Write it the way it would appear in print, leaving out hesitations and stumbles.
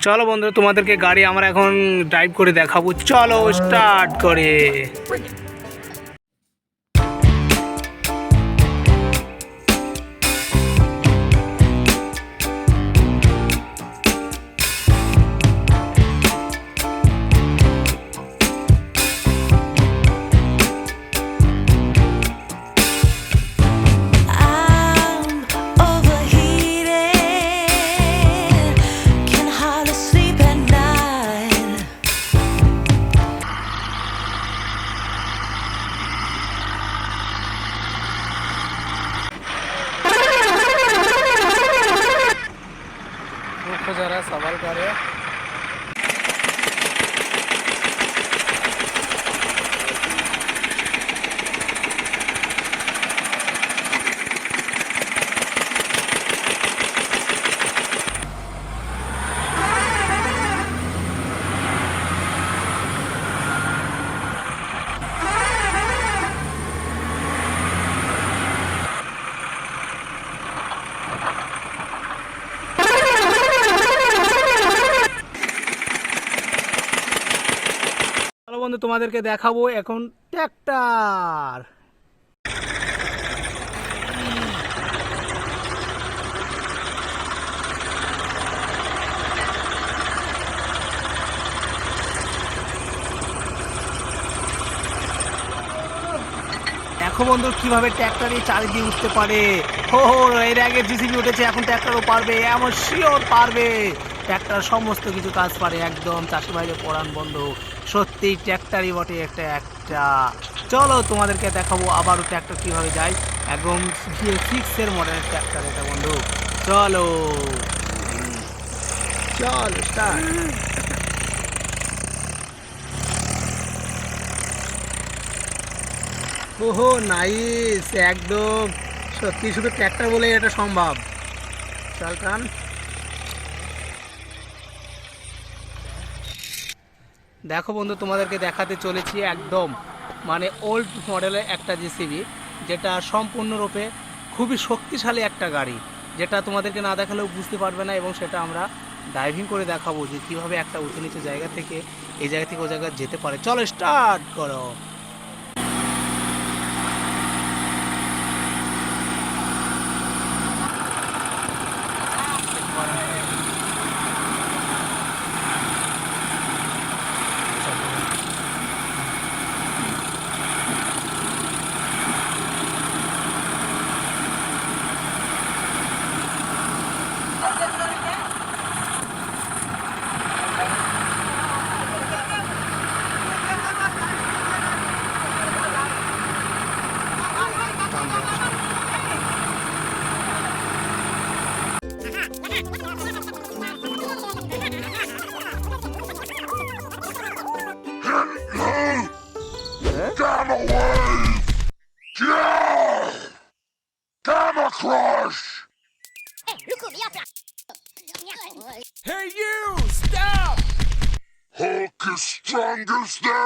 চলো বন্ধু, তোমাদেরকে গাড়ি আমরা এখন ড্রাইভ করে দেখাবো। চলো স্টার্ট করে। जरा सवाल करे। বন্ধু, তোমাদেরকে দেখাবো এখন ট্র্যাক্টর। দেখো বন্ধু কিভাবে ট্র্যাক্টরে চারিদিকে উঠতে পারে। এর আগে জিসিবি উঠেছে, এখন ট্র্যাক্টরও পারবে, এমন শিওর পারবে। ট্র্যাক্টর সমস্ত কিছু কাজ পারে, একদম চাষি ভাইদের পরাণ বন্ধু। সত্যি ট্র্যাক্টরই বটে একটা। চলো তোমাদেরকে দেখাবো আবারও ট্র্যাক্টর কিভাবে যায়। একদম GS6 মডেলের ট্র্যাক্টর এটা বন্ধু। চলো চলো স্টার্ট। ওহো নাইস, একদম সত্যি শুধু ট্র্যাক্টর বলেই এটা সম্ভব। চল টান। দেখো বন্ধু, তোমাদেরকে দেখাতে চলেছি একদম মানে ওল্ড মডেলের একটা জিসিবি, যেটা সম্পূর্ণরূপে খুবই শক্তিশালী একটা গাড়ি, যেটা তোমাদেরকে না দেখালেও বুঝতে পারবে না। এবং সেটা আমরা ড্রাইভিং করে দেখাবো যে কীভাবে একটা উঁচু নিচু জায়গা থেকে এই জায়গা থেকে ওই জায়গায় যেতে পারে। চলো স্টার্ট করো। Gamma wave! Yeah! Gamma crush! Hey, you! Stop! Hulk is strongest there